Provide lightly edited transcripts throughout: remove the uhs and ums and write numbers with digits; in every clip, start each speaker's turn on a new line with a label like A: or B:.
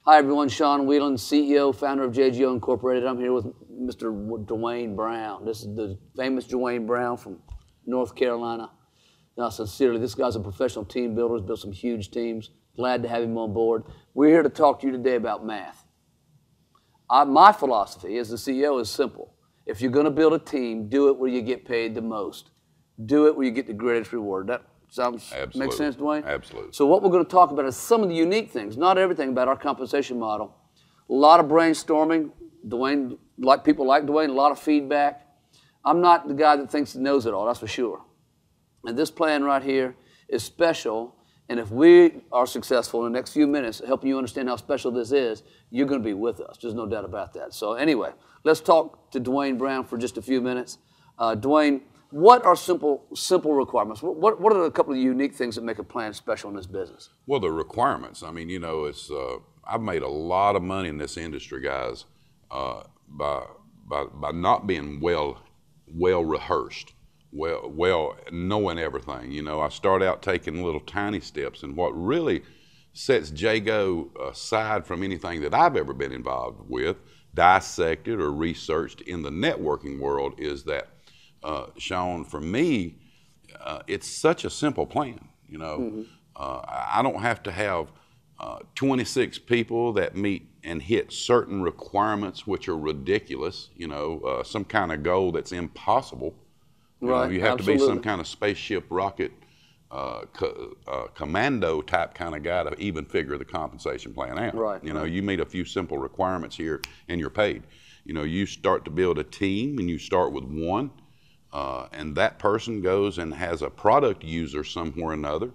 A: Hi everyone, Shawn Wheeland, CEO, founder of JGO Incorporated. I'm here with Mr. Dwayne Brown. This is the famous Dwayne Brown from North Carolina. Now, sincerely, this guy's a professional team builder. He's built some huge teams. Glad to have him on board. We're here to talk to you today about math. My philosophy as the CEO is simple. If you're going to build a team, do it where you get paid the most. Do it where you get the greatest reward. That sounds makes sense, Dwayne?
B: Absolutely.
A: So what we're going to talk about is some of the unique things, not everything about our compensation model. A lot of brainstorming. Dwayne, people like Dwayne, a lot of feedback. I'm not the guy that thinks he knows it all, that's for sure. And this plan right here is special, and if we are successful in the next few minutes helping you understand how special this is, you're going to be with us. There's no doubt about that. So anyway, let's talk to Dwayne Brown for just a few minutes. Dwayne, what are simple requirements? What are a couple of unique things that make a plan special in this business?
B: Well, the requirements. I mean, you know, it's I've made a lot of money in this industry, guys, by not being well rehearsed, well knowing everything. You know, I start out taking little tiny steps, and what really sets JGO aside from anything that I've ever been involved with, dissected or researched in the networking world, is that Shawn, for me, it's such a simple plan. You know, I don't have to have 26 people that meet and hit certain requirements which are ridiculous. You know, some kind of goal that's impossible. You know, you have to be some kind of spaceship rocket commando type kind of guy to even figure the compensation plan out.
A: Right.
B: You know, you meet a few simple requirements here and you're paid. You know, you start to build a team and you start with one. And that person goes and has a product user somewhere or another.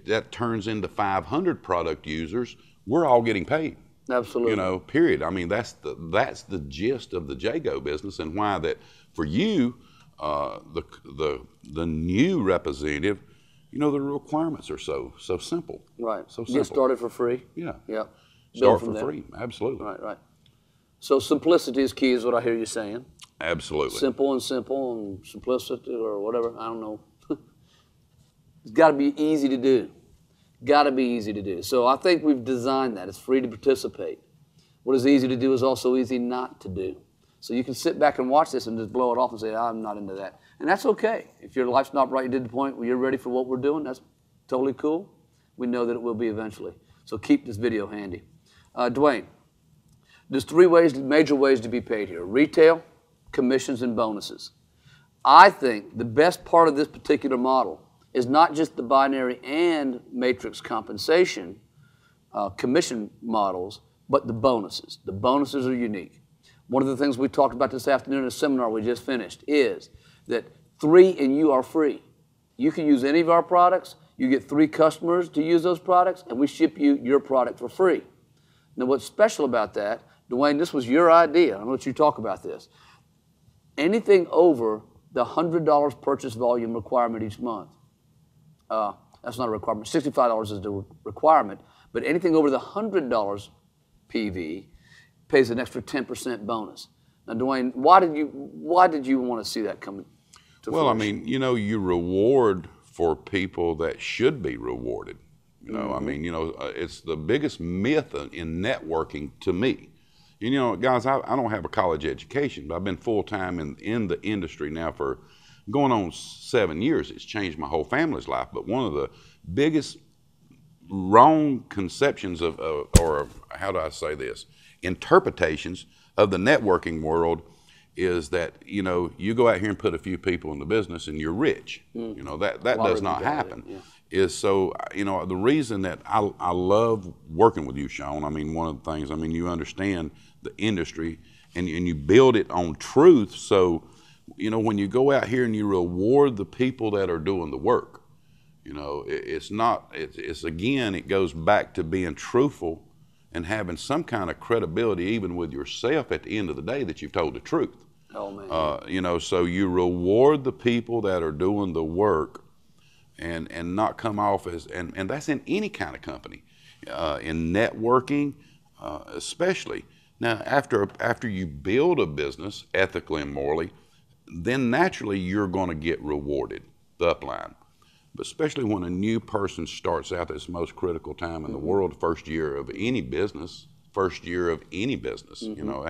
B: That turns into 500 product users. We're all getting paid.
A: Absolutely.
B: You know, period. I mean, that's the gist of the JGO business, and why that for you, the new representative, you know, the requirements are so simple.
A: Right.
B: So simple.
A: Get started for free.
B: Yeah.
A: Yep.
B: Start for free. Absolutely.
A: Right. So simplicity is key, is what I hear you saying.
B: Absolutely.
A: Simple and simplicity, or whatever, I don't know. It's got to be easy to do. Got to be easy to do. So I think we've designed that. It's free to participate. What is easy to do is also easy not to do. So you can sit back and watch this and just blow it off and say, I'm not into that. And that's okay. If your life's not right, you did the point where you're ready for what we're doing, that's totally cool. We know that it will be eventually. So keep this video handy. Dwayne, there's three major ways to be paid here: retail, commissions, and bonuses. I think the best part of this particular model is not just the binary and matrix compensation commission models, but the bonuses. The bonuses are unique. One of the things we talked about this afternoon in a seminar we just finished is that 3 and you are free. You can use any of our products, you get 3 customers to use those products, and we ship you your product for free. Now what's special about that, Dwayne, this was your idea. I'm going to let you talk about this. Anything over the $100 purchase volume requirement each month, that's not a requirement, $65 is the requirement, but anything over the $100 PV pays an extra 10% bonus. Now, Dwayne, why did you want to see that come to fruition?
B: Well, I mean, you know, you reward for people that should be rewarded. You know, I mean, you know, it's the biggest myth in networking to me. You know, guys, I don't have a college education, but I've been full-time in the industry now for going on 7 years. It's changed my whole family's life. But one of the biggest wrong conceptions or how do I say this, interpretations of the networking world is that, you know, you go out here and put a few people in the business and you're rich. You know, that does not happen. Is so, you know, the reason that I love working with you, Shawn, I mean, one of the things, I mean, you understand the industry and you build it on truth. So, you know, when you go out here and you reward the people that are doing the work, you know, it's again, it goes back to being truthful and having some kind of credibility even with yourself at the end of the day that you've told the truth.
A: Oh, man.
B: You know, so you reward the people that are doing the work and not come off as, and that's in any kind of company, in networking especially. Now, after you build a business ethically and morally, then naturally you're going to get rewarded, the upline. But especially when a new person starts out, that's the most critical time in the world, first year of any business, first year of any business, you know,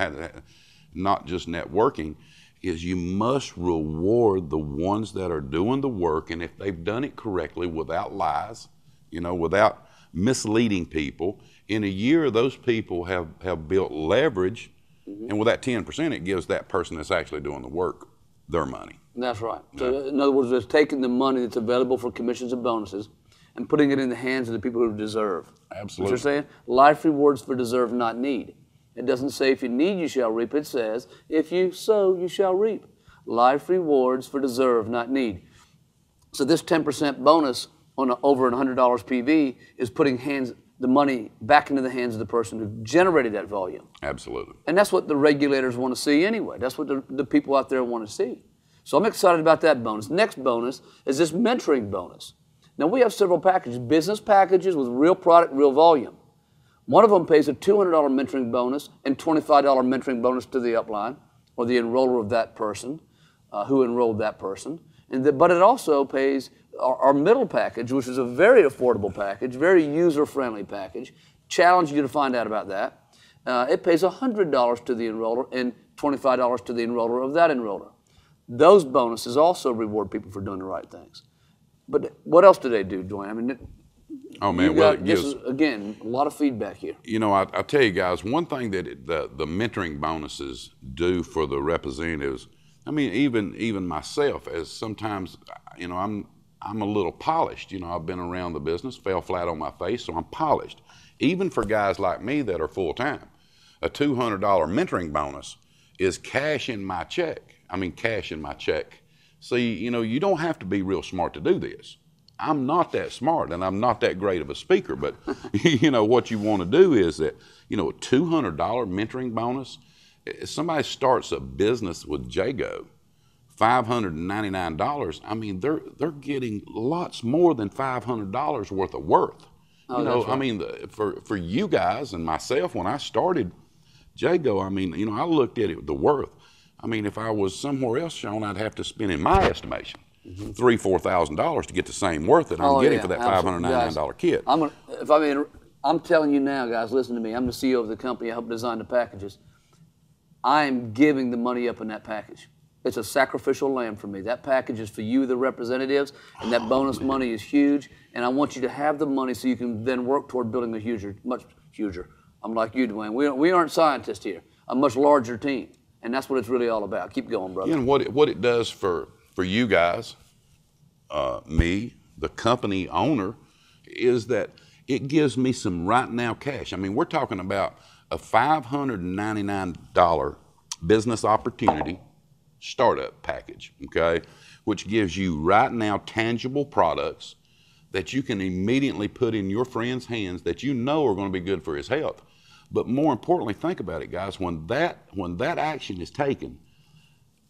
B: not just networking, is you must reward the ones that are doing the work, and if they've done it correctly without lies, you know, without misleading people, in a year those people have built leverage, and with that 10%, it gives that person that's actually doing the work their money.
A: That's right. So in other words, it's taking the money that's available for commissions and bonuses and putting it in the hands of the people who deserve.
B: Absolutely.
A: What you're saying? Life rewards for deserve, not need. It doesn't say if you need, you shall reap. It says if you sow, you shall reap. Life rewards for deserve, not need. So this 10% bonus on over $100 PV is putting the money back into the hands of the person who generated that volume.
B: Absolutely.
A: And that's what the regulators want to see anyway. That's what the people out there want to see. So I'm excited about that bonus. Next bonus is this mentoring bonus. Now we have several packages, business packages with real product, real volume. One of them pays a $200 mentoring bonus and $25 mentoring bonus to the upline or the enroller of that person, who enrolled that person. But it also pays our middle package, which is a very affordable package, very user-friendly package. Challenge you to find out about that. It pays $100 to the enroller and $25 to the enroller of that enroller. Those bonuses also reward people for doing the right things. But what else do they do, Dwayne? I mean,
B: oh man, well, it gives,
A: again, a lot of feedback here.
B: You know, I tell you guys, one thing that the mentoring bonuses do for the representatives. I mean, even myself, as sometimes, you know, I'm a little polished. You know, I've been around the business, fell flat on my face, so I'm polished. Even for guys like me that are full time, a $200 mentoring bonus is cash in my check. I mean, cash in my check. See, you know, you don't have to be real smart to do this. I'm not that smart and I'm not that great of a speaker, but you know, what you want to do is that, you know, a $200 mentoring bonus, if somebody starts a business with JGO, $599, I mean, they're getting lots more than $500 worth of worth.
A: Oh,
B: you know,
A: right.
B: I mean, for you guys and myself, when I started JGO, I mean, you know, I looked at it, the worth. I mean, if I was somewhere else, Shawn, I'd have to spend, in my estimation, $3,000, $4,000 to get the same worth that I'm getting for that $599 kit.
A: I'm telling you now, guys, listen to me. I'm the CEO of the company. I help design the packages. I am giving the money up in that package. It's a sacrificial lamb for me. That package is for you, the representatives, and that bonus money is huge. And I want you to have the money so you can then work toward building a much huger. I'm like you, Dwayne. We aren't scientists here. A much larger team. And that's what it's really all about. Keep going, brother.
B: And what it does for you guys, me, the company owner, is that it gives me some right now cash. I mean, we're talking about a $599 business opportunity startup package, okay, which gives you right now tangible products that you can immediately put in your friend's hands that you know are going to be good for his health. But more importantly, think about it, guys. When that action is taken,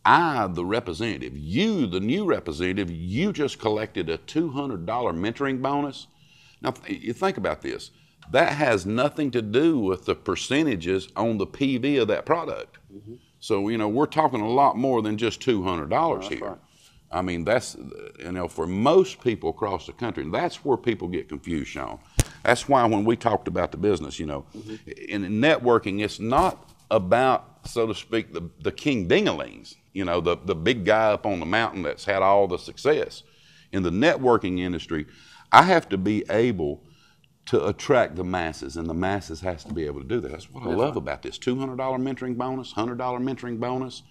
B: I, the representative, you, the new representative, you just collected a $200 mentoring bonus. Now, you think about this. That has nothing to do with the percentages on the PV of that product. Mm-hmm. So, you know, we're talking a lot more than just $200 here. Right. I mean, that's, you know, for most people across the country, and that's where people get confused, Shawn. That's why when we talked about the business, you know, in networking, it's not about, so to speak, the king ding-a-lings, you know, the big guy up on the mountain that's had all the success. In the networking industry, I have to be able to attract the masses, and the masses has to be able to do that. That's what I love about this $200 mentoring bonus, $100 mentoring bonus.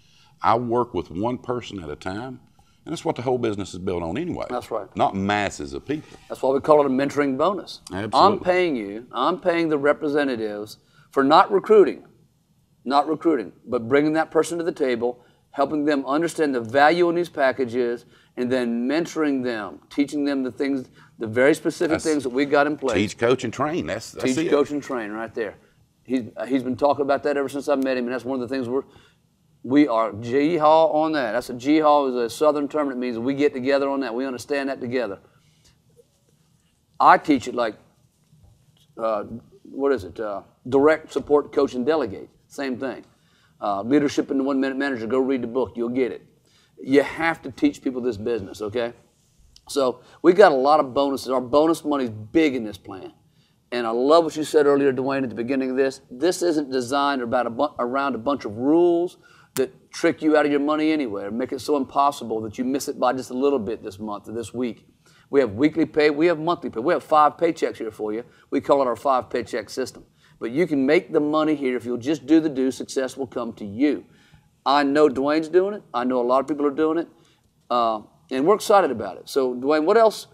B: I work with one person at a time. And that's what the whole business is built on anyway.
A: That's right.
B: Not masses of people.
A: That's why we call it a mentoring bonus.
B: Absolutely.
A: I'm paying the representatives for not recruiting, but bringing that person to the table, helping them understand the value in these packages, and then mentoring them, teaching them the things, the very specific things that we got in place.
B: Teach, coach, and train. That's
A: Teach,
B: it.
A: coach, and train right there. He's been talking about that ever since I met him, and that's one of the things we are JGO on that. That's a JGO is a Southern term. It means we get together on that. We understand that together. I teach it like, direct, support, coach, and delegate. Same thing. Leadership in the 1 Minute Manager. Go read the book. You'll get it. You have to teach people this business, okay? So we got a lot of bonuses. Our bonus money is big in this plan. And I love what you said earlier, Dwayne, at the beginning of this. This isn't designed around a bunch of rules that trick you out of your money anyway, or make it so impossible that you miss it by just a little bit this month or this week. We have weekly pay, we have monthly pay. We have 5 paychecks here for you. We call it our 5 paycheck system. But you can make the money here if you'll just do the do. Success will come to you. I know Dwayne's doing it. I know a lot of people are doing it. And we're excited about it. So, Dwayne, what else?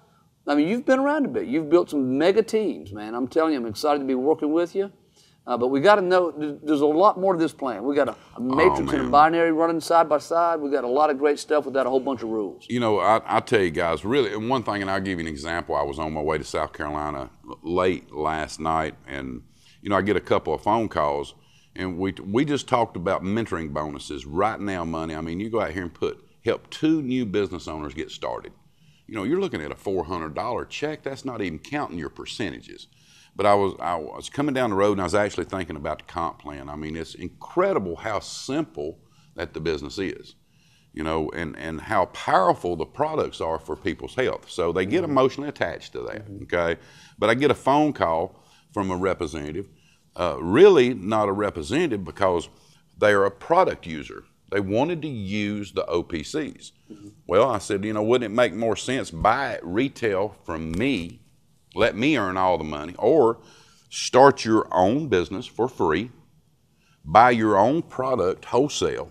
A: I mean, you've been around a bit. You've built some mega teams, man. I'm telling you, I'm excited to be working with you. But we got to know there's a lot more to this plan. We got a matrix and a binary running side by side. We got a lot of great stuff without a whole bunch of rules.
B: You know, I tell you guys, really, and one thing, and I'll give you an example. I was on my way to South Carolina late last night, and you know, I get a couple of phone calls, and we just talked about mentoring bonuses, right now money. I mean, you go out here and help 2 new business owners get started. You know, you're looking at a $400 check. That's not even counting your percentages. But I was coming down the road, and I was actually thinking about the comp plan. I mean, it's incredible how simple that the business is, you know, and how powerful the products are for people's health. So they get emotionally attached to that, okay? But I get a phone call from a representative, really not a representative because they are a product user. They wanted to use the OPCs. Well, I said, you know, wouldn't it make more sense, buy it retail from me, let me earn all the money, or start your own business for free, buy your own product wholesale.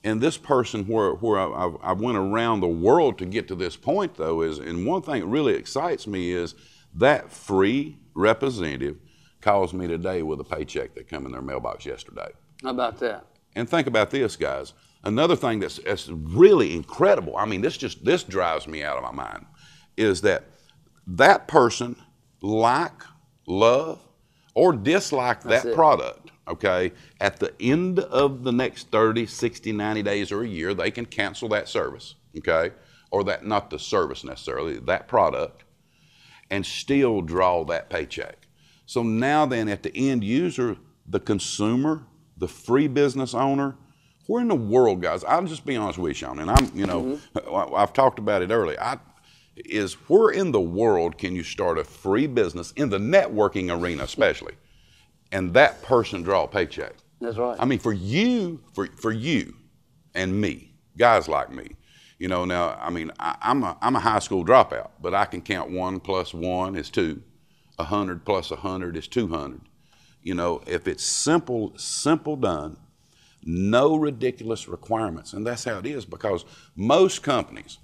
B: And this person, where I went around the world to get to this point, though, is, and one thing that really excites me is that free representative calls me today with a paycheck that came in their mailbox yesterday.
A: How about that?
B: And think about this, guys. Another thing that's really incredible, I mean, this drives me out of my mind, is that person love, or dislike that product, okay? At the end of the next 30, 60, 90 days or a year, they can cancel that service, okay? Or that, not the service necessarily, that product, and still draw that paycheck. So now then, at the end user, the consumer, the free business owner, where in the world, guys, I'll just be honest with you, Shawn, and I'm, you know, I've talked about it earlier, where in the world can you start a free business, in the networking arena especially, and that person draw a paycheck?
A: That's right. I
B: mean, for you and me, guys like me, you know, now, I mean, I'm a high school dropout, but I can count 1 + 1 is 2, 100 + 100 is 200. You know, if it's simple done, no ridiculous requirements, and that's how it is, because most companies,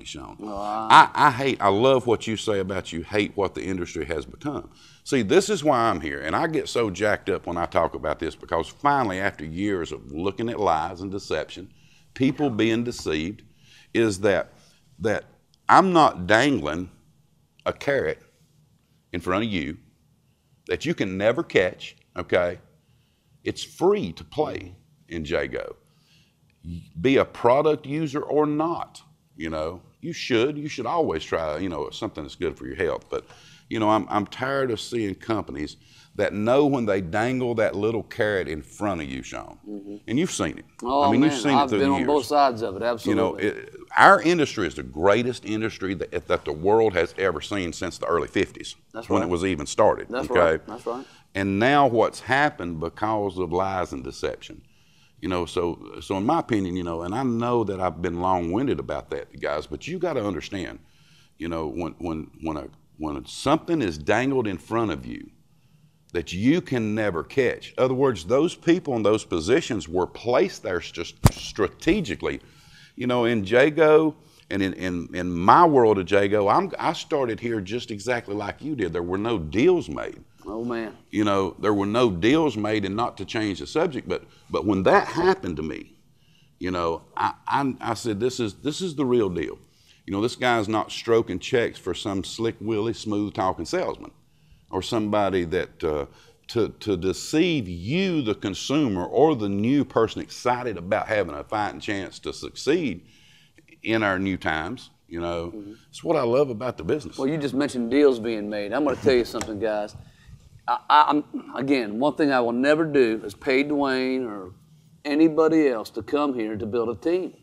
B: Shawn, I love what you say about you hate what the industry has become. See, this is why I'm here, and I get so jacked up when I talk about this, because finally, after years of looking at lies and deception, people being deceived, is that I'm not dangling a carrot in front of you that you can never catch, okay? It's free to play in JGO. Be a product user or not, you know. You should always try, you know, something that's good for your health. But, you know, I'm tired of seeing companies that know when they dangle that little carrot in front of you, Shawn. And you've seen it.
A: Oh,
B: I mean,
A: man,
B: you've seen it through the years.
A: I've been on both sides of it, absolutely.
B: You know, our industry is the greatest industry that the world has ever seen since the early 50s.
A: That's
B: when
A: right.
B: it was even started.
A: That's
B: okay?
A: right. That's right.
B: And now what's happened because of lies and deception, you know, so in my opinion, you know, and I know that I've been long-winded about that, guys, but you got to understand, you know, when something is dangled in front of you that you can never catch. In other words, those people in those positions were placed there just strategically. You know, in JGO and in my world of JGO, I started here just exactly like you did. There were no deals made.
A: Oh, man.
B: You know, there were no deals made, and not to change the subject, but when that happened to me, you know, I said, this is the real deal. You know, this guy's not stroking checks for some slick willy, smooth talking salesman, or somebody that to deceive you, the consumer, or the new person excited about having a fighting chance to succeed in our new times. You know, it's what I love about the business.
A: Well, you just mentioned deals being made. I'm going to tell you something, guys. Again, one thing I will never do is pay Dwayne or anybody else to come here to build a team.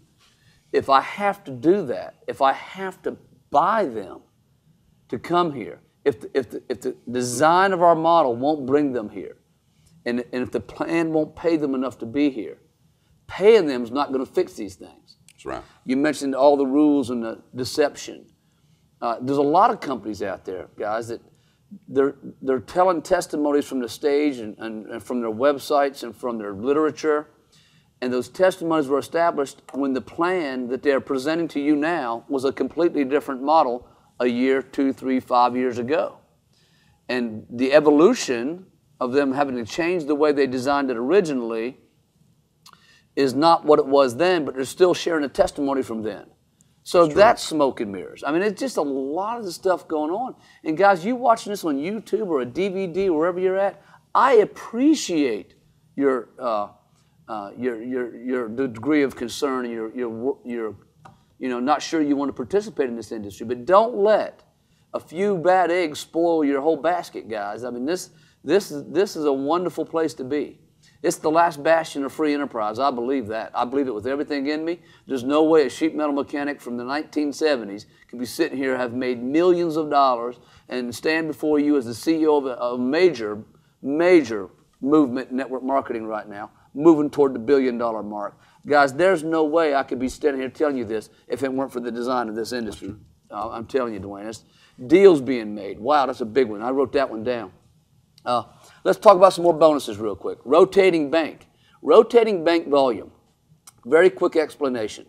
A: If I have to do that, if I have to buy them to come here if the design of our model won't bring them here, and if the plan won't pay them enough to be here, paying them is not going to fix these things.
B: That's right.
A: You mentioned all the rules and the deception. There's a lot of companies out there, guys, that they're telling testimonies from the stage and from their websites and from their literature. And those testimonies were established when the plan that they're presenting to you now was a completely different model a year, 2, 3, 5 years ago. And the evolution of them having to change the way they designed it originally is not what it was then, but they're still sharing a testimony from then. So that's smoke and mirrors. I mean, it's just a lot of the stuff going on. And guys, you watching this on YouTube or a DVD, wherever you're at, I appreciate your degree of concern and your not sure you want to participate in this industry. But don't let a few bad eggs spoil your whole basket, guys. I mean, this is a wonderful place to be. It's the last bastion of free enterprise. I believe that. I believe it with everything in me. There's no way a sheet metal mechanic from the 1970s can be sitting here, have made millions of dollars, and stand before you as the CEO of a major movement in network marketing right now, moving toward the $1 billion mark. Guys, there's no way I could be standing here telling you this if it weren't for the design of this industry. I'm telling you, Dwayne, it's deals being made. Wow, that's a big one. I wrote that one down. Let's talk about some more bonuses real quick. Rotating bank. Rotating bank volume. Very quick explanation.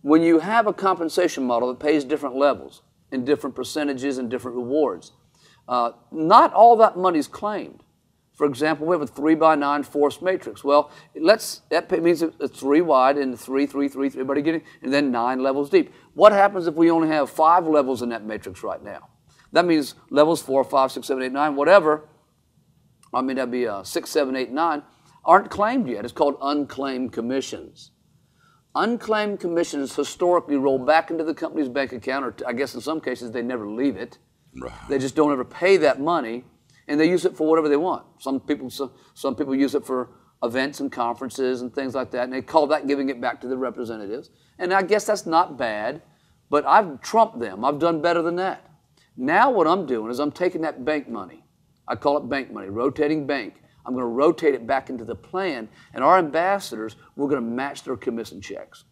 A: When you have a compensation model that pays different levels and different percentages and different rewards, not all that money is claimed. For example, we have a 3x9 forced matrix. Well, that means it's 3 wide and 3, 3, 3, everybody getting, and then 9 levels deep. What happens if we only have 5 levels in that matrix right now? That means levels 4, 5, 6, 7, 8, 9, whatever. I mean, that'd be 6, 7, 8, 9, aren't claimed yet. It's called unclaimed commissions. Unclaimed commissions historically roll back into the company's bank account, or I guess in some cases they never leave it.
B: Right.
A: They just don't ever pay that money, and they use it for whatever they want. Some people use it for events and conferences and things like that, and they call that giving it back to the representatives. And I guess that's not bad, but I've trumped them. I've done better than that. Now what I'm doing is I'm taking that bank money. I call it bank money, rotating bank. I'm going to rotate it back into the plan, and our ambassadors, we're going to match their commission checks.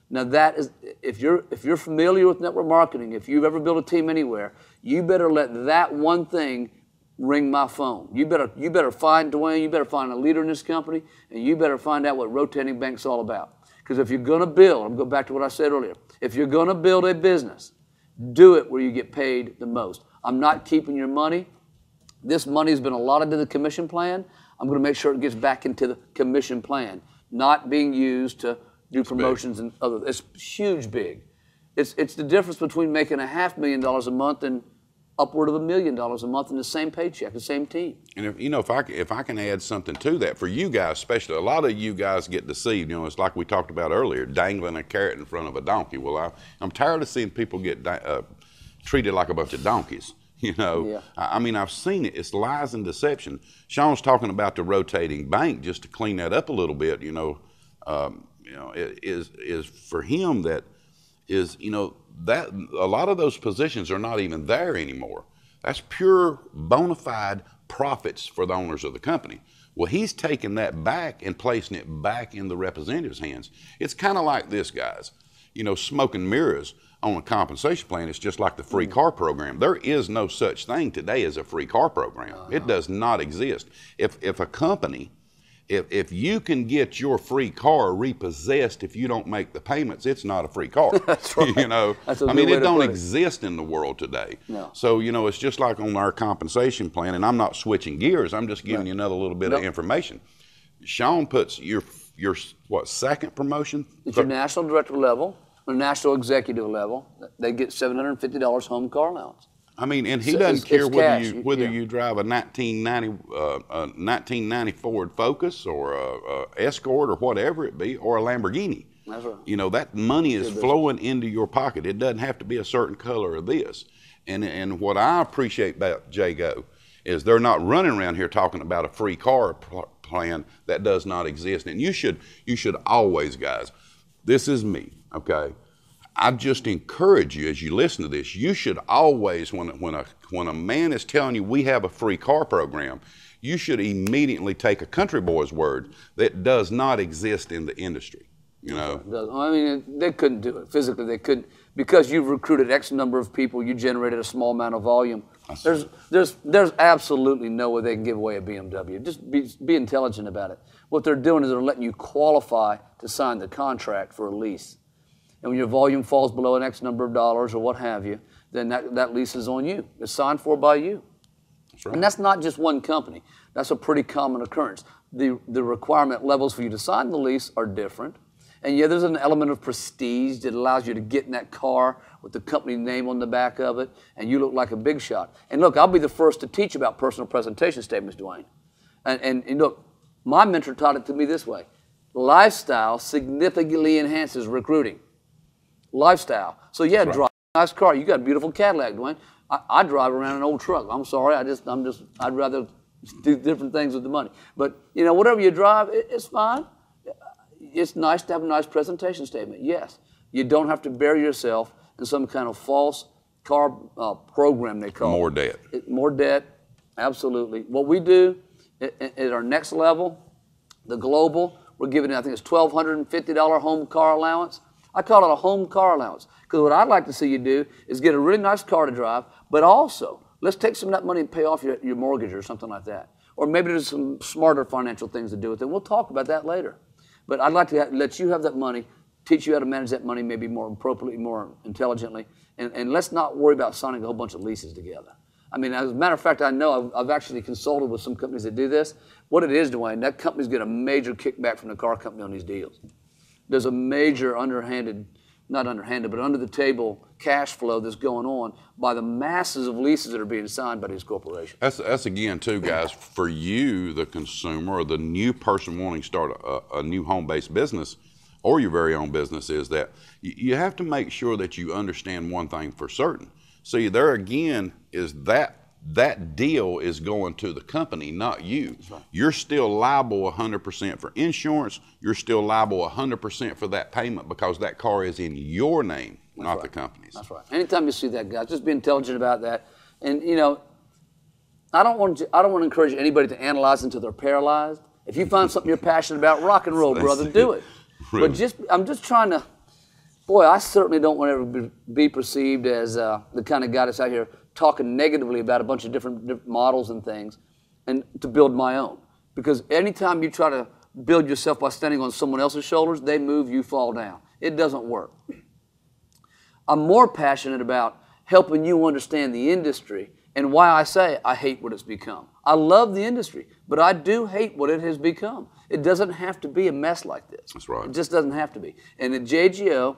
A: Now that is, if you're familiar with network marketing, if you've ever built a team anywhere, you better let that one thing ring my phone. You better find Dwayne, you better find a leader in this company, and you better find out what rotating bank's all about. Because if you're going to build, I'm going to go back to what I said earlier, if you're going to build a business, do it where you get paid the most. I'm not keeping your money. This money's been allotted to the commission plan. I'm going to make sure it gets back into the commission plan, not being used to do promotions and other. It's huge, big. It's the difference between making $500,000 a month and upward of $1 million a month in the same paycheck, the same team. And
B: if I can add something to that for you guys, especially a lot of you guys get deceived. It's like we talked about earlier, dangling a carrot in front of a donkey. Well, I'm tired of seeing people get treated like a bunch of donkeys.
A: Yeah.
B: I mean, I've seen it. It's lies and deception. Shawn's talking about the rotating bank, just to clean that up a little bit. It is for him that is that a lot of those positions are not even there anymore. That's pure bona fide profits for the owners of the company. Well, he's taking that back and placing it back in the representative's hands. It's kind of like this, guys. Smoke and mirrors on a compensation plan is just like the free car program. There is no such thing today as a free car program. It does not exist. If a company, if you can get your free car repossessed if you don't make the payments, it's not a free car.
A: That's right.
B: It don't exist in the world today.
A: No.
B: So, it's just like on our compensation plan, and I'm not switching gears, I'm just giving you another little bit of information. Shawn puts your second promotion?
A: It's your national director level or national executive level. They get $750 home car allowance.
B: I mean, and he doesn't care whether you drive a 1990 Ford Focus or a Escort or whatever it be, or a Lamborghini.
A: That's right.
B: That money is flowing into your pocket. It doesn't have to be a certain color of this. And what I appreciate about JGO is they're not running around here talking about a free car plan that does not exist. And you should always, guys, this is me, okay? I just encourage you as you listen to this, you should always, when a when a man is telling you we have a free car program, you should immediately take a country boy's word that does not exist in the industry. You know,
A: I mean, they couldn't do it physically. They couldn't, because you've recruited X number of people. You generated a small amount of volume. There's absolutely no way they can give away a BMW. Just be intelligent about it. What they're doing is they're letting you qualify to sign the contract for a lease. And when your volume falls below an X number of dollars or what have you, then that lease is on you. It's signed for by you. That's right. And that's not just one company. That's a pretty common occurrence. The requirement levels for you to sign the lease are different. And yeah, there's an element of prestige that allows you to get in that car with the company name on the back of it, and you look like a big shot. And look, I'll be the first to teach about personal presentation statements, Dwayne. And look, my mentor taught it to me this way. Lifestyle significantly enhances recruiting. Lifestyle. So yeah, drive a nice car. You got a beautiful Cadillac, Dwayne. I drive around an old truck. I'm sorry, I'd rather do different things with the money. But you know, whatever you drive, it's fine. It's nice to have a nice presentation statement, yes. You don't have to bury yourself in some kind of false car program, they call it.
B: More debt.
A: More debt, absolutely. What we do at our next level, the global, we're giving, I think it's $1,250 home car allowance. I call it a home car allowance, because what I'd like to see you do is get a really nice car to drive, but also, let's take some of that money and pay off your mortgage or something like that. Or maybe there's some smarter financial things to do with it. We'll talk about that later. But I'd like to let you have that money, teach you how to manage that money maybe more appropriately, more intelligently, and let's not worry about signing a whole bunch of leases together. I mean, as a matter of fact, I know I've actually consulted with some companies that do this. What it is, Dwayne, that company's get a major kickback from the car company on these deals. There's a major not underhanded, but under the table cash flow that's going on by the masses of leases that are being signed by these corporations.
B: That's again too, guys, for you, the consumer or the new person wanting to start a new home-based business or your very own business, is that you have to make sure that you understand one thing for certain. See, there again is that deal is going to the company, not you. Right. You're still liable 100% for insurance. You're still liable 100% for that payment because that car is in your name, not the company's.
A: That's right. Anytime you see that, guys, just be intelligent about that. And you know, I don't want to encourage anybody to analyze until they're paralyzed. If you find something you're passionate about, rock and roll, brother, do it. Really? But I'm just trying to. Boy, I certainly don't want to ever be perceived as the kind of guy that's out here talking negatively about a bunch of different models and things, and to build my own. Because anytime you try to build yourself by standing on someone else's shoulders, they move, you fall down. It doesn't work. I'm more passionate about helping you understand the industry and why I say I hate what it's become. I love the industry, but I do hate what it has become. It doesn't have to be a mess like this.
B: That's right.
A: It just doesn't have to be. And at JGO,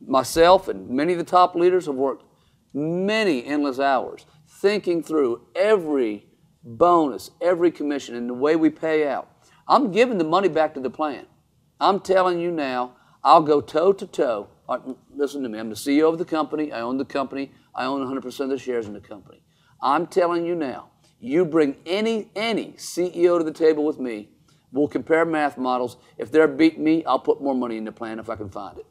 A: myself and many of the top leaders have worked many endless hours thinking through every bonus, every commission, and the way we pay out. I'm giving the money back to the plan. I'm telling you now, I'll go toe to toe. Listen to me, I'm the CEO of the company. I own the company. I own 100% of the shares in the company. I'm telling you now, you bring any CEO to the table with me, we'll compare math models. If they're beating me, I'll put more money in the plan if I can find it.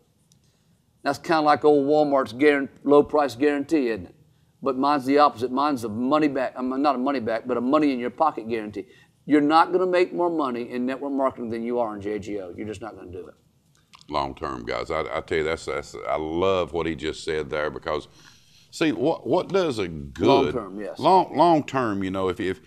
A: That's kind of like old Walmart's low price guarantee, isn't it? But mine's the opposite. Mine's a money back, not a money back, but a money in your pocket guarantee. You're not going to make more money in network marketing than you are in JGO. You're just not going to do it.
B: Long term, guys. I tell you, I love what he just said there, because see, what does a good
A: long term, yes.
B: Long term, you know, if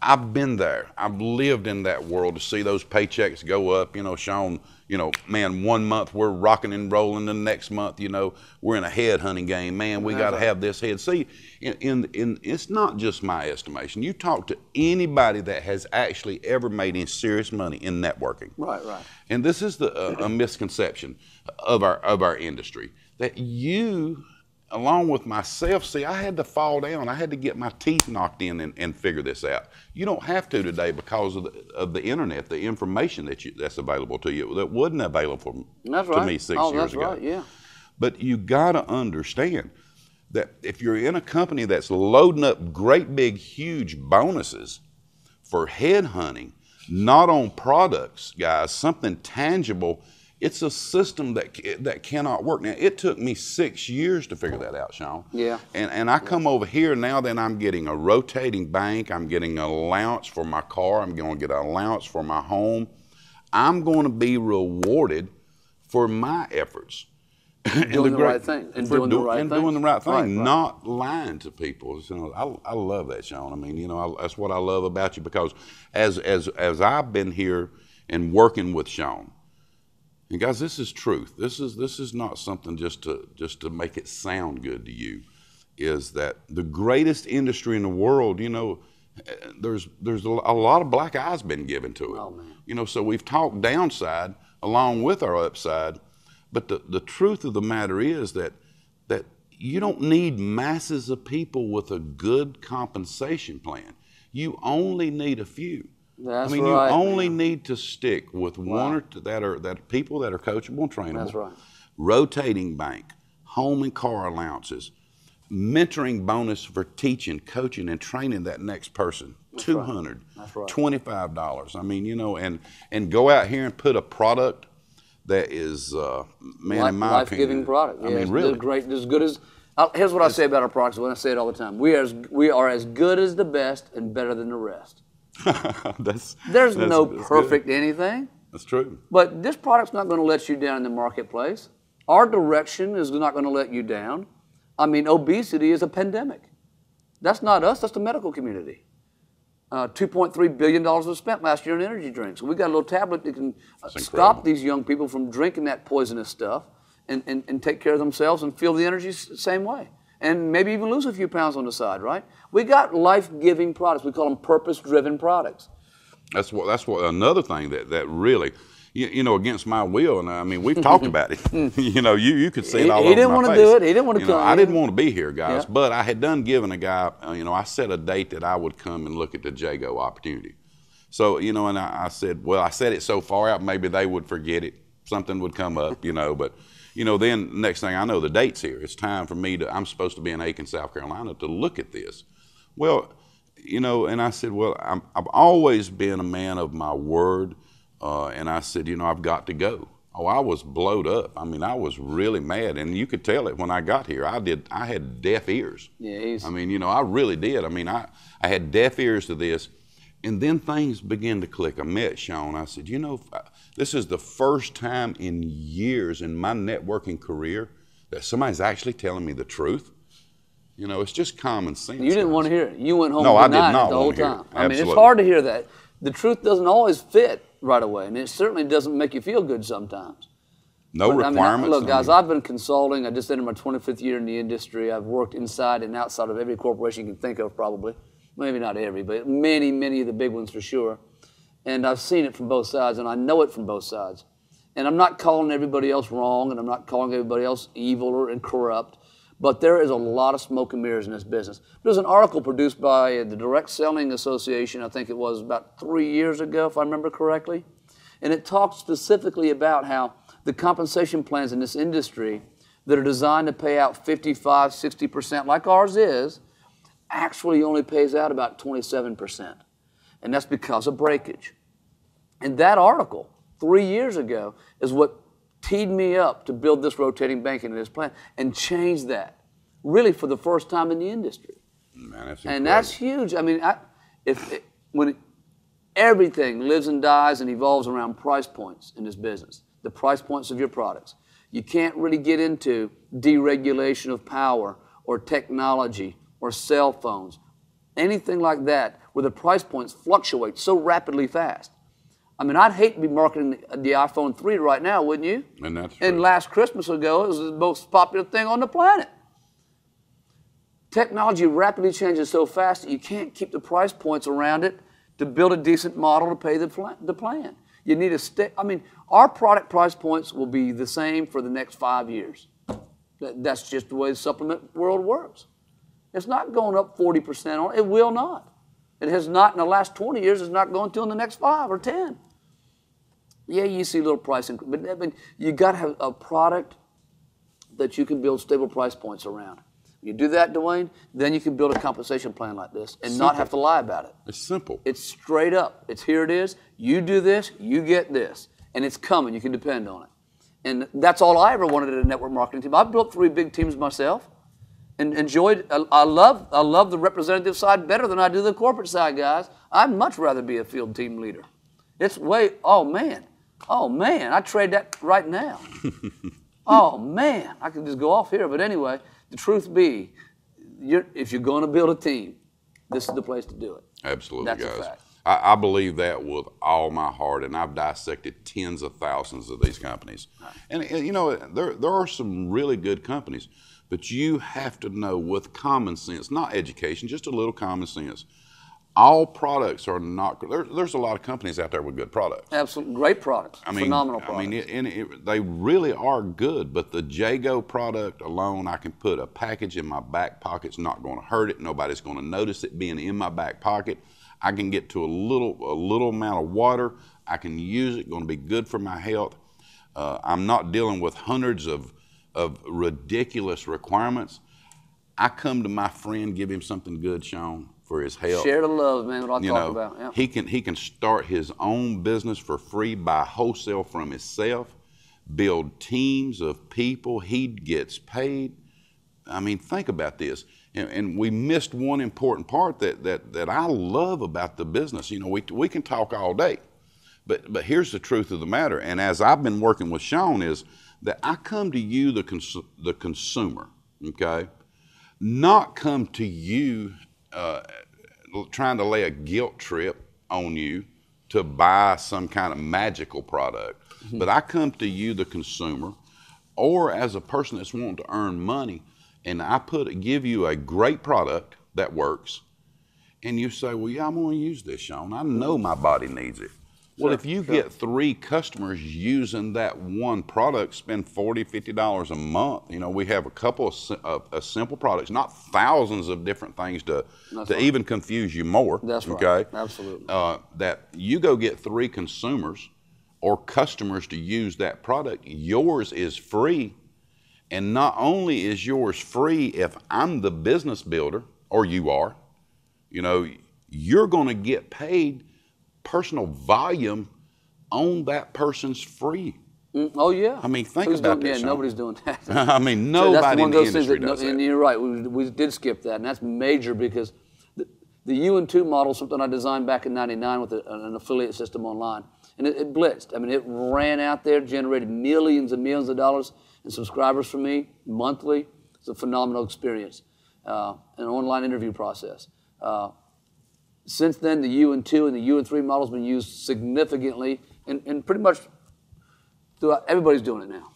B: I've been there, I've lived in that world to see those paychecks go up, you know, Shawn, you know, man, 1 month we're rocking and rolling, the next month, you know, we're in a head hunting game, man, we got to have this head. See, it's not just my estimation. You talk to anybody that has actually ever made any serious money in networking.
A: Right.
B: And this is a misconception of our industry, that you, along with myself, see, I had to fall down. I had to get my teeth knocked in and figure this out. You don't have to today because of the internet, the information that's available to you that wasn't available to me 6 years ago.
A: That's right, yeah.
B: But you got to understand that if you're in a company that's loading up great big huge bonuses for headhunting, not on products, guys, something tangible it's a system that cannot work. Now, it took me 6 years to figure that out, Shawn.
A: Yeah.
B: And I come over here now, then I'm getting a rotating bank. I'm getting an allowance for my car. I'm going to get an allowance for my home. I'm going to be rewarded for my efforts.
A: Doing the right thing. And doing the right thing.
B: Right. Not lying to people. I love that, Shawn. I mean, that's what I love about you, because as I've been here and working with Shawn, and guys, this is truth. This is not something just to make it sound good to you. Is that the greatest industry in the world? There's a lot of black eyes been given to it.
A: Oh, man.
B: So we've talked downside along with our upside, but the truth of the matter is that you don't need masses of people with a good compensation plan. You only need a few.
A: That's
B: right. You only need to stick with one or two that are people that are coachable and trainable.
A: That's right.
B: Rotating bank, home and car allowances, mentoring bonus for teaching, coaching, and training that next person.
A: That's
B: $200,
A: That's right.
B: $25. I mean, and go out here and put a product that is, in my opinion,
A: life-giving product.
B: I mean, really
A: great. As good as. Here's what I say about our products. When I say it all the time, we are as good as the best and better than the rest. There's no perfect anything.
B: That's true.
A: But this product's not going to let you down in the marketplace. Our direction is not going to let you down. I mean, obesity is a pandemic. That's not us. That's the medical community. $2.3 billion was spent last year on energy drinks. We got a little tablet that can stop these young people from drinking that poisonous stuff and take care of themselves and feel the energy the same way. And maybe even lose a few pounds on the side, right? We got life-giving products. We call them purpose-driven products.
B: That's what another thing that really, against my will, and I mean, we've talked about it. You could see it all over my face.
A: He didn't want to do it. He didn't want to come.
B: I didn't want to be here, guys, but I had done given a guy, I set a date that I would come and look at the JGO opportunity. So, and I said, well, I said it so far out, maybe they would forget it. Something would come up, but then next thing I know, the date's here. It's time for me I'm supposed to be in Aiken, South Carolina to look at this. Well, and I said, well, I've always been a man of my word. And I said, I've got to go. Oh, I was blowed up. I mean, I was really mad. And you could tell it when I got here. I had deaf ears.
A: Yeah,
B: I mean, I really did. I mean, I had deaf ears to this. And then things began to click. I met Shawn. I said, this is the first time in years in my networking career that somebody's actually telling me the truth. It's just common sense.
A: You didn't want to hear it. You went home
B: no, I did
A: not
B: not
A: the whole
B: want to hear
A: time.
B: it.
A: I mean, it's hard to hear that. The truth doesn't always fit right away. I mean, it certainly doesn't make you feel good sometimes.
B: No requirements.
A: Look, guys, I've been consulting. I just entered my 25th year in the industry. I've worked inside and outside of every corporation you can think of, probably. Maybe not every, but many, many of the big ones for sure. And I've seen it from both sides, and I know it from both sides. And I'm not calling everybody else wrong, and I'm not calling everybody else evil and corrupt, but there is a lot of smoke and mirrors in this business. There's an article produced by the Direct Selling Association, I think it was about 3 years ago, if I remember correctly, and it talks specifically about how the compensation plans in this industry that are designed to pay out 55, 60%, like ours is, actually only pays out about 27%. And that's because of breakage. And that article, 3 years ago, is what teed me up to build this rotating bank into this plan and change that, really for the first time in the industry.
B: Man, that's
A: and that's huge. I mean, when everything lives and dies and evolves around price points in this business, the price points of your products, you can't really get into deregulation of power or technology or cell phones, anything like that, where the price points fluctuate so rapidly fast. I mean, I'd hate to be marketing the iPhone 3 right now, wouldn't you?
B: And that's
A: and last Christmas ago, it was the most popular thing on the planet. Technology rapidly changes so fast that you can't keep the price points around it to build a decent model to pay the plan. You need our product price points will be the same for the next 5 years. That's just the way the supplement world works. It's not going up 40%. It will not. It has not in the last 20 years. It's not going to in the next 5 or 10. Yeah, you see a little price increase, but you got to have a product that you can build stable price points around. You do that, Dwayne, then you can build a compensation plan like this and not have to lie about it.
B: It's simple.
A: It's straight up. It's here it is. You do this, you get this. And it's coming. You can depend on it. And that's all I ever wanted at a network marketing team. I built 3 big teams myself and enjoyed, I love the representative side better than I do the corporate side, guys. I'd much rather be a field team leader. It's oh man, I'd trade that right now. Oh man, I could just go off here. But anyway, the truth be, if you're going to build a team, this is the place to do it.
B: Absolutely,
A: That's
B: guys.
A: a fact.
B: I believe that with all my heart, and I've dissected tens of thousands of these companies. Right. And you know, there are some really good companies, but you have to know with common sense, not education, just a little common sense. All products are not. There's a lot of companies out there with good products.
A: Absolutely, great products. Phenomenal products.
B: I mean, they really are good. But the JGO product alone, I can put a package in my back pocket. It's not going to hurt it. Nobody's going to notice it being in my back pocket. I can get to a little amount of water. I can use it. Going to be good for my health. I'm not dealing with hundreds of ridiculous requirements. I come to my friend, give him something good, Shawn, for his health.
A: Share the love, man, what I talk about. Yeah.
B: He can start his own business for free, buy wholesale from himself, build teams of people. He gets paid. I mean, think about this. And we missed one important part that I love about the business. You know, we can talk all day, but here's the truth of the matter. And as I've been working with Shawn, is that I come to you, the consumer, okay? Not come to you trying to lay a guilt trip on you to buy some kind of magical product. Mm-hmm. But I come to you, the consumer, or as a person that's wanting to earn money, and I give you a great product that works, and you say, well, yeah, I'm going to use this, Shawn. I know my body needs it. Well, if you get 3 customers using that one product, spend $40, $50 a month. You know, we have a couple of simple products, not thousands of different things to even confuse you more.
A: That's
B: okay?
A: Right. Absolutely.
B: That you go get 3 consumers or customers to use that product, yours is free. And not only is yours free if I'm the business builder, or you are, you know, you're going to get paid personal volume on that person's free.
A: Oh yeah.
B: I mean, think about that.
A: Yeah, nobody's doing that.
B: I mean, nobody in the industry does that.
A: And you're right. We did skip that, and that's major because the U&2 model is something I designed back in '99 with an affiliate system online, and it blitzed. I mean, it ran out there, generated millions and millions of dollars in subscribers for me monthly. It's a phenomenal experience, an online interview process. Since then, the U&2 and the U&3 model has been used significantly, and pretty much throughout. Everybody's doing it now.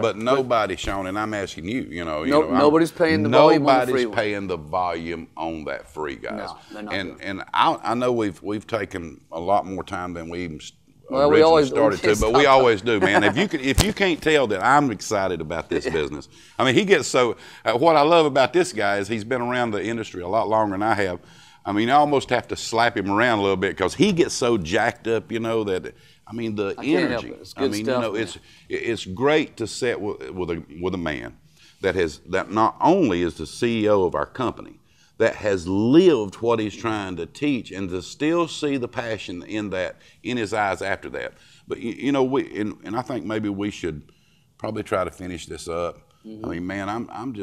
B: But nobody, Shawn, and I'm asking you,
A: nobody's paying the volume on the free one.
B: Nobody's paying the volume on that free, guys.
A: No, they're not
B: and I know we've taken a lot more time than we even started to, but we always do, man. If you can't tell that I'm excited about this business, I mean, he gets so. What I love about this guy is he's been around the industry a lot longer than I have. I mean, I almost have to slap him around a little bit because he gets so jacked up, that. I mean, the energy. I mean, stuff, it's great to sit with a man that not only is the CEO of our company, that has lived what he's trying to teach, and to still see the passion in his eyes after that. But and I think maybe we should probably try to finish this up. Mm-hmm. I mean, man, I'm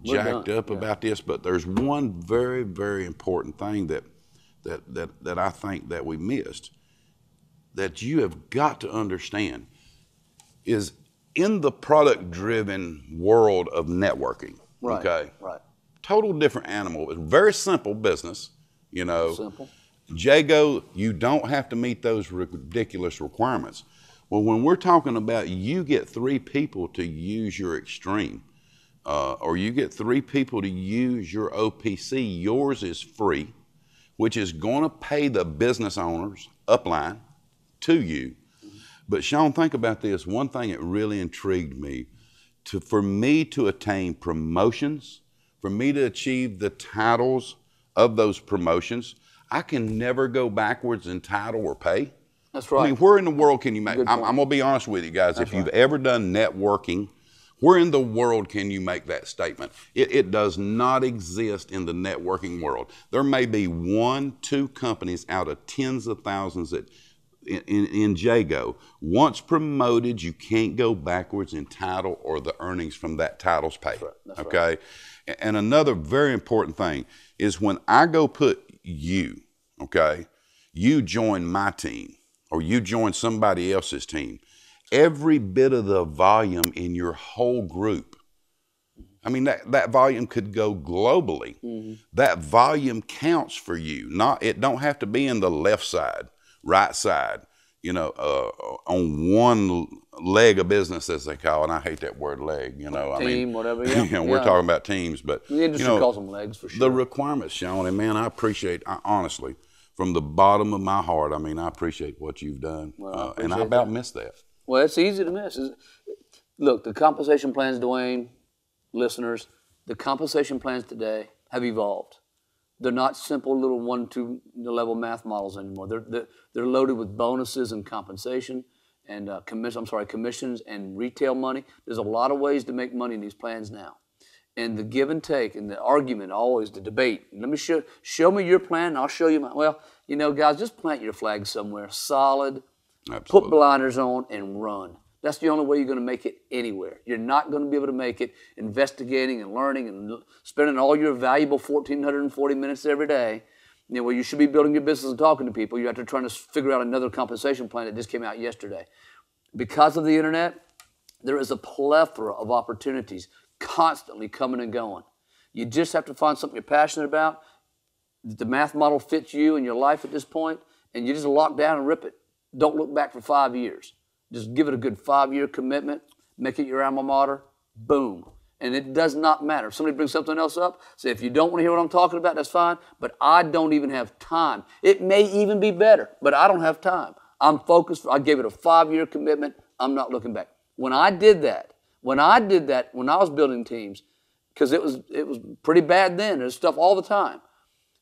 B: jacked up about this, but there's one very, very important thing that I think that we missed, that you have got to understand, is in the product-driven world of networking.
A: Right.
B: Okay.
A: Right.
B: Total different animal. It's a very simple business.
A: Simple.
B: JGO, you don't have to meet those ridiculous requirements. Well, when we're talking about you get 3 people to use your Extreme, or you get 3 people to use your OPC, yours is free, which is going to pay the business owners upline to you. But Shawn, think about this. One thing that really intrigued me, for me to attain promotions, for me to achieve the titles of those promotions, I can never go backwards in title or pay.
A: That's right.
B: I mean, where in the world can you make, I'm going to be honest with you guys, if you've ever done networking, where in the world can you make that statement? It does not exist in the networking world. There may be 1, 2 companies out of tens of thousands in JGO. Once promoted, you can't go backwards in title or the earnings from that title's pay.
A: That's
B: okay? Right. And another very important thing is when I go put you, okay, you join my team or you join somebody else's team, every bit of the volume in your whole group, I mean, that volume could go globally. Mm-hmm. That volume counts for you. It don't have to be in the left side, right side, on one leg of business, as they call it. And I hate that word leg,
A: Team, whatever, yeah.
B: We're talking about teams, but
A: the industry calls them legs for sure.
B: The requirements, Shawn, and man, I appreciate, honestly, from the bottom of my heart, I mean, I appreciate what you've done.
A: Well,
B: and I about missed that.
A: Well, it's easy to miss. Look, the compensation plans, Dwayne, listeners, the compensation plans today have evolved. They're not simple little 1-2 level math models anymore. They're loaded with bonuses and compensation and commissions and retail money. There's a lot of ways to make money in these plans now. And the give and take and the argument, always the debate. Let me show me your plan and I'll show you mine. Well, guys, just plant your flag somewhere solid,
B: Absolutely.
A: Put blinders on and run. That's the only way you're going to make it anywhere. You're not going to be able to make it investigating and learning and spending all your valuable 1,440 minutes every day. Where you should be building your business and talking to people. You're after trying to figure out another compensation plan that just came out yesterday. Because of the internet, there is a plethora of opportunities constantly coming and going. You just have to find something you're passionate about. The math model fits you and your life at this point, and you just lock down and rip it. Don't look back for 5 years. Just give it a good 5-year commitment, make it your alma mater, boom. And it does not matter. If somebody brings something else up, say, if you don't want to hear what I'm talking about, that's fine, but I don't even have time. It may even be better, but I don't have time. I'm focused. I gave it a 5-year commitment. I'm not looking back. When I did that, when I was building teams, because it was pretty bad then, there's stuff all the time.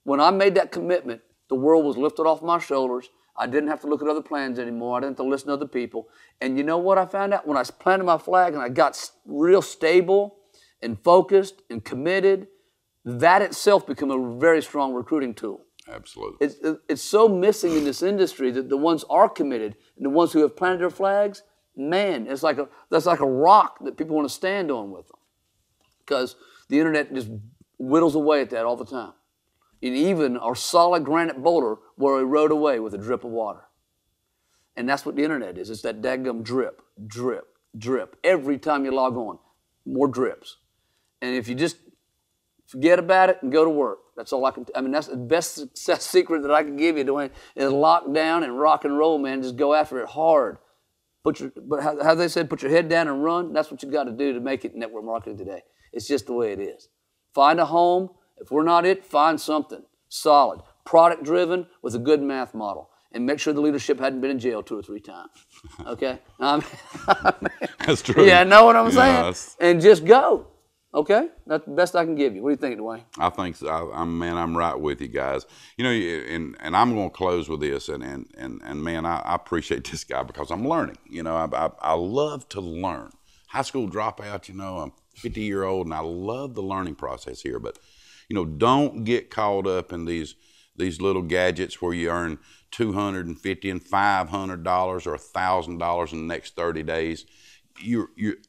A: When I made that commitment, the world was lifted off my shoulders. I didn't have to look at other plans anymore. I didn't have to listen to other people. And you know what I found out? When I planted my flag and I got real stable and focused and committed, that itself became a very strong recruiting tool.
B: Absolutely.
A: It's so missing in this industry that the ones are committed and the ones who have planted their flags, man, that's like a rock that people want to stand on with them. Because the internet just whittles away at that all the time. And even our solid granite boulder will erode away with a drip of water. And that's what the internet is. It's that daggum drip, drip, drip. Every time you log on, more drips. And if you just forget about it and go to work, that's all that's the best success secret that I can give you, Dwayne, is lock down and rock and roll, man. Just go after it hard. But how they said, put your head down and run, that's what you got to do to make it in network marketing today. It's just the way it is. Find a home. If we're not it, find something solid, product-driven with a good math model. And make sure the leadership hadn't been in jail 2 or 3 times. Okay?
B: That's true.
A: Yeah, know what I'm saying?
B: Yes.
A: And just go. Okay? That's the best I can give you. What do you think, Dwayne?
B: I think so. I'm right with you guys. And I'm going to close with this. And man, I appreciate this guy because I'm learning. I love to learn. High school dropout, I'm 50-year-old, and I love the learning process here. But don't get caught up in these little gadgets where you earn $250 and $500 or $1,000 in the next 30 days.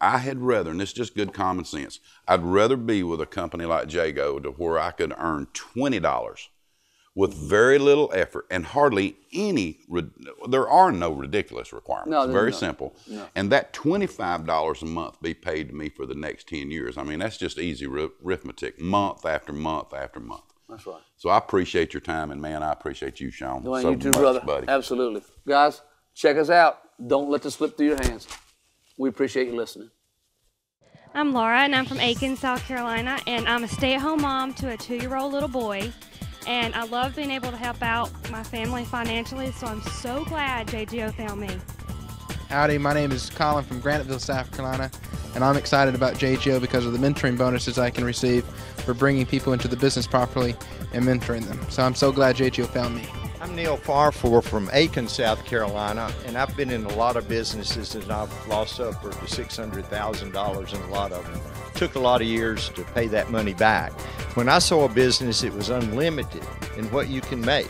B: I had rather, and it's just good common sense, I'd rather be with a company like JGO to where I could earn $20 with very little effort and hardly any, there are no ridiculous requirements. No, it's very simple. No. And that $25 a month be paid to me for the next 10 years. I mean, that's just easy arithmetic, month after month after month.
A: That's right.
B: So I appreciate your time, and man, I appreciate you, Shawn.
A: Dwayne,
B: so
A: you too,
B: much,
A: brother.
B: buddy.
A: Absolutely. Guys, check us out. Don't let this slip through your hands. We appreciate you listening.
C: I'm Laura, and I'm from Aiken, South Carolina, and I'm a stay-at-home mom to a 2-year-old little boy. And I love being able to help out my family financially, so I'm so glad JGO found me.
D: Howdy, my name is Colin from Graniteville, South Carolina, and I'm excited about JGO because of the mentoring bonuses I can receive for bringing people into the business properly and mentoring them. So I'm so glad JGO found me.
E: I'm Neil Farfor from Aiken, South Carolina, and I've been in a lot of businesses and I've lost upward to $600,000 in a lot of them. It took a lot of years to pay that money back. When I saw a business, it was unlimited in what you can make.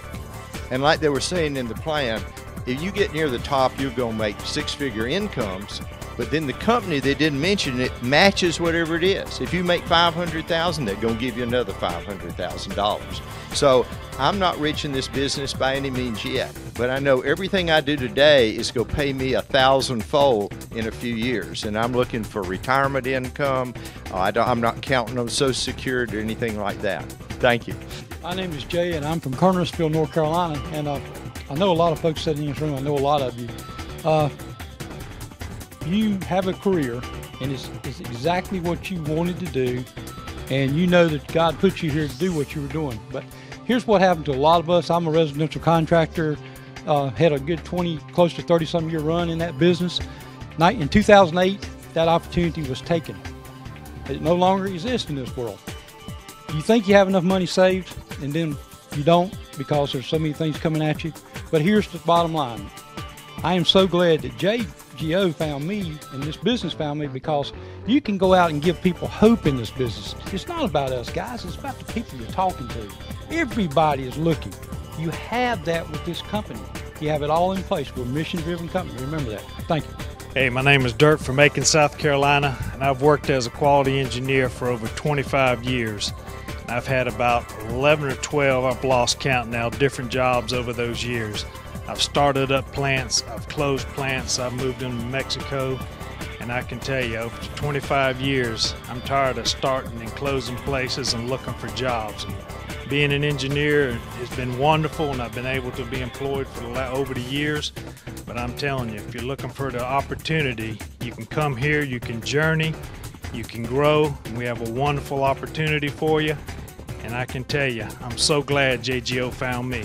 E: And like they were saying in the plan, if you get near the top, you're going to make six-figure incomes. But then the company, they didn't mention it, matches whatever it is. If you make $500,000, they're going to give you another $500,000. So I'm not rich in this business by any means yet, but I know everything I do today is going to pay me 1,000-fold in a few years. And I'm looking for retirement income. I'm not counting on Social Security or anything like that. Thank you.
F: My name is Jay, and I'm from Kernersville, North Carolina. And I know a lot of folks sitting in this room. I know a lot of you. You have a career, and it's exactly what you wanted to do, and you know that God put you here to do what you were doing. But here's what happened to a lot of us. I'm a residential contractor, had a good 20, close to 30-some year run in that business. In 2008, that opportunity was taken. It no longer exists in this world. You think you have enough money saved, and then you don't because there's so many things coming at you. But here's the bottom line. I am so glad that JGO found me and this business found me, because you can go out and give people hope in this business. It's not about us guys, it's about the people you're talking to. Everybody is looking. You have that with this company. You have it all in place. We're a mission-driven company. Remember that. Thank you.
G: Hey, my name is Dirk from Aiken, South Carolina, and I've worked as a quality engineer for over 25 years. And I've had about 11 or 12, I've lost count now, different jobs over those years. I've started up plants, I've closed plants, I've moved into Mexico, and I can tell you, over 25 years, I'm tired of starting and closing places and looking for jobs. And being an engineer has been wonderful, and I've been able to be employed for over the years. But I'm telling you, if you're looking for the opportunity, you can come here, you can journey, you can grow, and we have a wonderful opportunity for you. And I can tell you, I'm so glad JGO found me.